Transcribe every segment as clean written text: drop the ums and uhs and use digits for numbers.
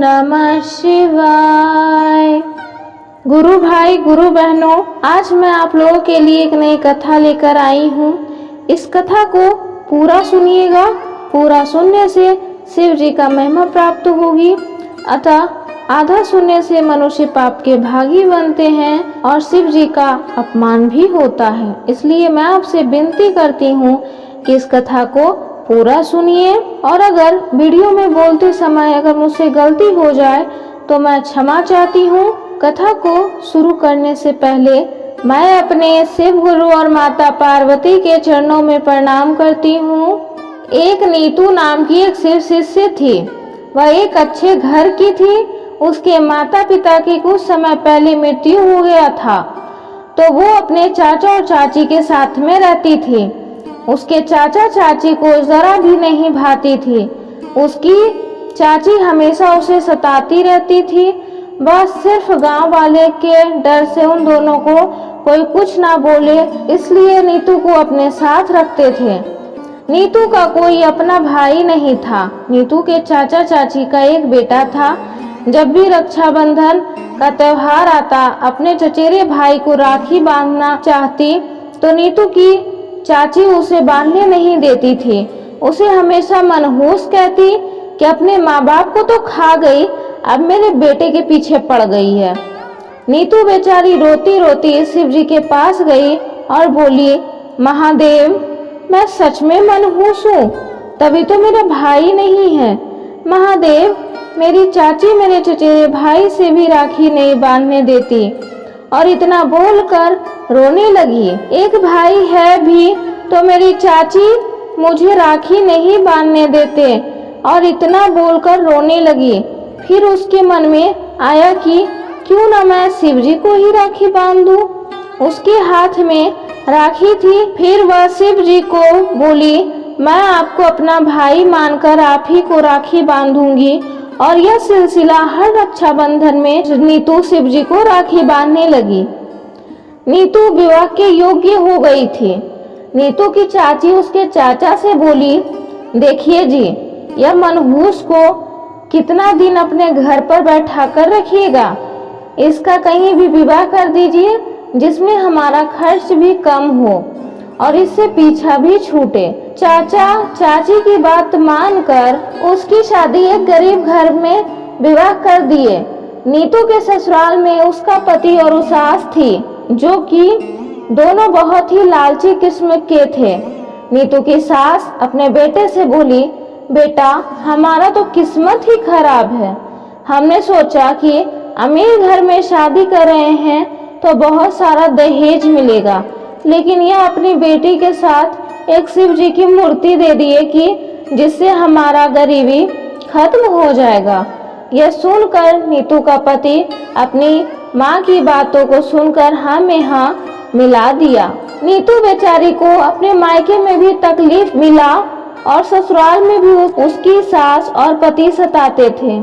नमः शिवाय। गुरु भाई गुरु बहनों, आज मैं आप लोगों के लिए एक नई कथा लेकर आई हूँ। इस कथा को पूरा सुनिएगा। पूरा सुनने से शिव जी का महिमा प्राप्त होगी। अतः आधा सुनने से मनुष्य पाप के भागी बनते हैं और शिव जी का अपमान भी होता है। इसलिए मैं आपसे विनती करती हूँ कि इस कथा को पूरा सुनिए। और अगर वीडियो में बोलते समय अगर मुझसे गलती हो जाए तो मैं क्षमा चाहती हूँ। कथा को शुरू करने से पहले मैं अपने शिव गुरु और माता पार्वती के चरणों में प्रणाम करती हूँ। एक नीतू नाम की एक शिव शिष्य थी। वह एक अच्छे घर की थी। उसके माता पिता की कुछ समय पहले मृत्यु हो गया था, तो वो अपने चाचा और चाची के साथ में रहती थी। उसके चाचा चाची को जरा भी नहीं भाती थी। उसकी चाची हमेशा उसे सताती रहती थी। बस सिर्फ गांव वाले के डर से उन दोनों को कोई कुछ ना बोले, इसलिए नीतू को अपने साथ रखते थे। नीतू का कोई अपना भाई नहीं था। नीतू के चाचा चाची का एक बेटा था। जब भी रक्षाबंधन का त्योहार आता, अपने चचेरे भाई को राखी बांधना चाहती तो नीतू की चाची उसे बांधने नहीं देती थी। उसे हमेशा मनहूस कहती कि अपने माँ बाप को तो खा गई, अब मेरे बेटे के पीछे पड़ गई है। नीतू बेचारी रोती रोती शिव जी के पास गई और बोली, महादेव, मैं सच में मनहूस हूँ, तभी तो मेरा भाई नहीं है। महादेव, मेरी चाची मेरे चचेरे भाई से भी राखी नहीं बांधने देती। और इतना बोलकर रोने लगी। एक भाई है भी तो मेरी चाची मुझे राखी नहीं बांधने देते। और इतना बोलकर रोने लगी। फिर उसके मन में आया कि क्यों ना मैं शिव जी को ही राखी बांध दूं। उसके हाथ में राखी थी। फिर वह शिव जी को बोली, मैं आपको अपना भाई मानकर आप ही को राखी बांधूंगी। और यह सिलसिला हर रक्षाबंधन में नीतू शिव जी को राखी बांधने लगी। नीतू विवाह के योग्य हो गई थी। नीतू की चाची उसके चाचा से बोली, देखिए जी, यह मनहूस को कितना दिन अपने घर पर बैठा कर रखिएगा। इसका कहीं भी विवाह कर दीजिए जिसमें हमारा खर्च भी कम हो और इससे पीछा भी छूटे। चाचा चाची की बात मानकर उसकी शादी एक गरीब घर में विवाह कर दिए। नीतू के ससुराल में उसका पति और उस सास थी, जो कि दोनों बहुत ही लालची किस्म के थे। नीतू की सास अपने बेटे से बोली, बेटा, हमारा तो किस्मत ही खराब है। हमने सोचा कि अमीर घर में शादी कर रहे हैं तो बहुत सारा दहेज मिलेगा, लेकिन यह अपनी बेटी के साथ एक शिव जी की मूर्ति दे दिए कि जिससे हमारा गरीबी खत्म हो जाएगा। यह सुनकर नीतू का पति अपनी माँ की बातों को सुनकर हाँ में हाँ मिला दिया। नीतू बेचारी को अपने मायके में भी तकलीफ मिला और ससुराल में भी उसकी सास और पति सताते थे।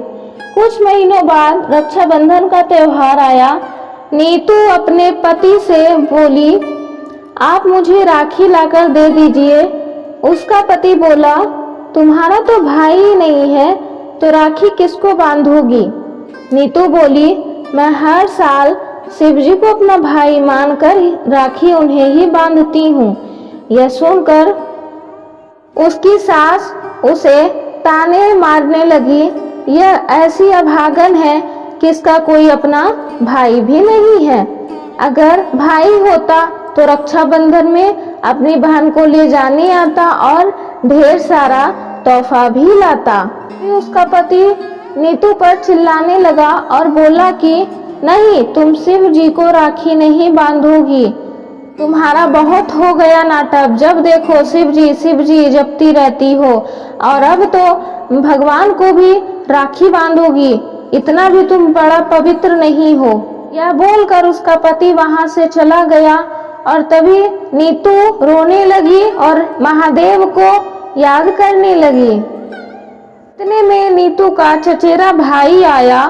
कुछ महीनों बाद रक्षाबंधन का त्योहार आया। नीतू अपने पति से बोली, आप मुझे राखी लाकर दे दीजिए। उसका पति बोला, तुम्हारा तो भाई ही नहीं है तो राखी किसको बांधोगी। नीतू बोली, मैं हर साल शिव जी को अपना भाई मानकर राखी उन्हें ही बांधती हूँ। यह सुनकर उसकी सास उसे ताने मारने लगी, यह ऐसी अभागन है कि इसका कोई अपना भाई भी नहीं है। अगर भाई होता तो रक्षाबंधन में अपनी बहन को ले जाने आता और ढेर सारा तोहफा भी लाता। उसका पति नीतू पर चिल्लाने लगा और बोला कि नहीं, तुम शिव जी को राखी नहीं बांधोगी। तुम्हारा बहुत हो गया नाटक। जब देखो शिव जी जपती रहती हो और अब तो भगवान को भी राखी बांधोगी। इतना भी तुम बड़ा पवित्र नहीं हो। यह बोलकर उसका पति वहां से चला गया और तभी नीतू रोने लगी और महादेव को याद करने लगी। इतने में नीतू का चचेरा भाई आया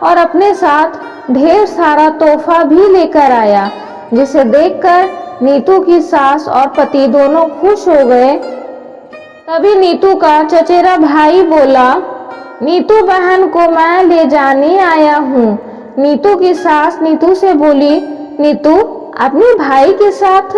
और अपने साथ ढेर सारा तोहफा भी लेकर आया, जिसे देखकर नीतू की सास और पति दोनों खुश हो गए। तभी नीतू का चचेरा भाई बोला, नीतू बहन को मैं ले जाने आया हूँ। नीतू की सास नीतू से बोली, नीतू अपने भाई के साथ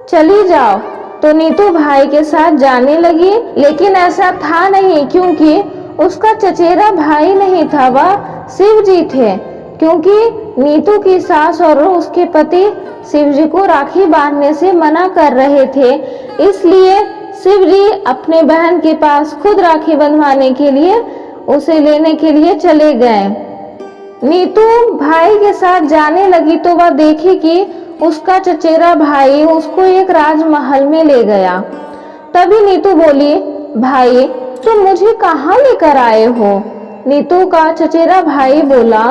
चली जाओ। तो नीतू भाई के साथ जाने लगी, लेकिन ऐसा था नहीं, क्योंकि उसका चचेरा भाई नहीं था, वह शिव जी थे। क्योंकि नीतू की सास और उसके पति शिव जी को राखी बांधने से मना कर रहे थे, इसलिए शिव जी अपने बहन के पास खुद राखी बंधवाने के लिए उसे लेने के लिए चले गए। नीतू भाई के साथ जाने लगी तो वह देखी कि उसका चचेरा भाई उसको एक राजमहल में ले गया। तभी नीतू बोली, भाई तुम मुझे कहाँ लेकर आए हो? नीतू का चचेरा भाई बोला,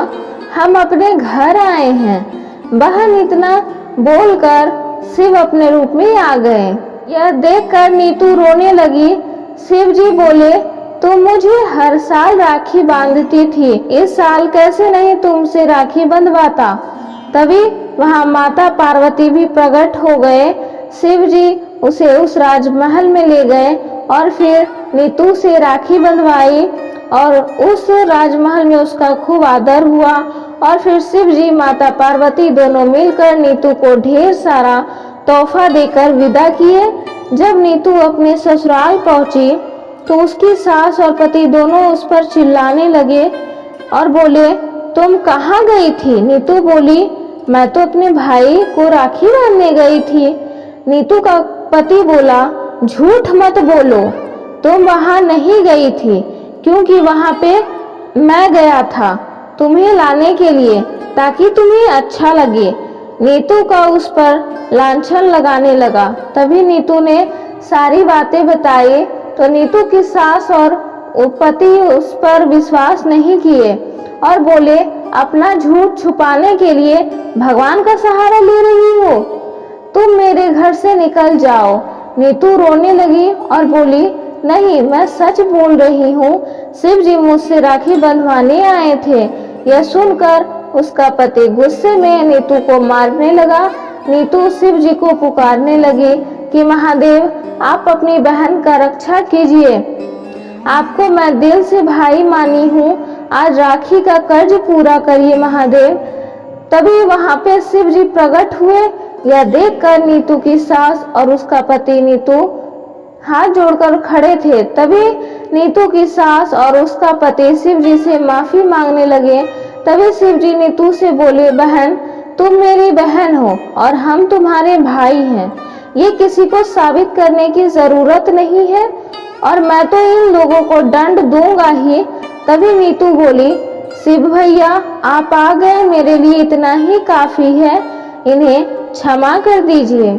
हम अपने घर आए हैं। बहन इतना बोलकर शिव अपने रूप में आ गए। यह देखकर नीतू रोने लगी। शिव जी बोले, तुम मुझे हर साल राखी बांधती थी, इस साल कैसे नहीं तुमसे राखी बंधवाता? तभी वहां माता पार्वती भी प्रकट हो गए। शिव जी उसे उस राजमहल में ले गए और फिर नीतू से राखी बंधवाई और उस राजमहल में उसका खूब आदर हुआ। और फिर शिव जी माता पार्वती दोनों मिलकर नीतू को ढेर सारा तोहफा देकर विदा किए। जब नीतू अपने ससुराल पहुंची तो उसकी सास और पति दोनों उस पर चिल्लाने लगे और बोले, तुम कहाँ गई थी? नीतू बोली, मैं तो अपने भाई को राखी बांधने गई थी। नीतू का पति बोला, झूठ मत बोलो, तुम वहां नहीं गई थी, क्योंकि वहां पे मैं गया था तुम्हें लाने के लिए, ताकि तुम्हें अच्छा लगे। नीतू का उस पर लांछन लगाने लगा। तभी नीतू ने सारी बातें बताई तो नीतू की सास और पति उस पर विश्वास नहीं किए और बोले, अपना झूठ छुपाने के लिए भगवान का सहारा ले रही हो, तुम मेरे घर से निकल जाओ। नीतू रोने लगी और बोली, नहीं, मैं सच बोल रही हूँ, शिव जी मुझसे राखी बंधवाने आए थे। यह सुनकर उसका पति गुस्से में नीतू को मारने लगा। नीतू शिव जी को पुकारने लगी कि महादेव, आप अपनी बहन का रक्षा कीजिए, आपको मैं दिल से भाई मानी हूँ, आज राखी का कर्ज पूरा करिए महादेव। तभी वहां पे शिव जी प्रकट हुए। यह देखकर नीतू की सास और उसका पति नीतू हाथ जोड़कर खड़े थे। तभी नीतू की सास और उसका पति शिव जी से माफी मांगने लगे। तभी शिव जी नीतू से बोले, बहन तुम मेरी बहन हो और हम तुम्हारे भाई हैं, ये किसी को साबित करने की जरूरत नहीं है और मैं तो इन लोगों को दंड दूंगा ही। तभी नीतू बोली, शिव भैया आप आ गए, मेरे लिए इतना ही काफी है, इन्हें क्षमा कर दीजिए।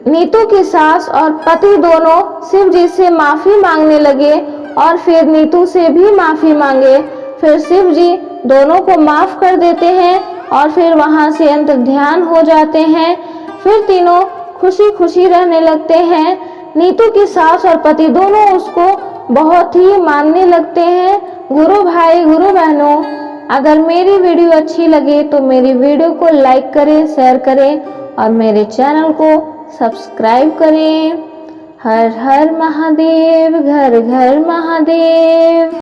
नीतू की सास और पति दोनों शिव जी से माफी मांगने लगे और फिर नीतू से भी माफी मांगे। फिर शिव जी दोनों को माफ कर देते हैं और फिर वहां से अंतर ध्यान हो जाते हैं। फिर तीनों खुशी खुशी रहने लगते हैं। नीतू की सास और पति दोनों उसको बहुत ही मानने लगते हैं। गुरु भाई गुरु बहनों, अगर मेरी वीडियो अच्छी लगे तो मेरी वीडियो को लाइक करें, शेयर करें और मेरे चैनल को सब्सक्राइब करें। हर हर महादेव, घर घर महादेव।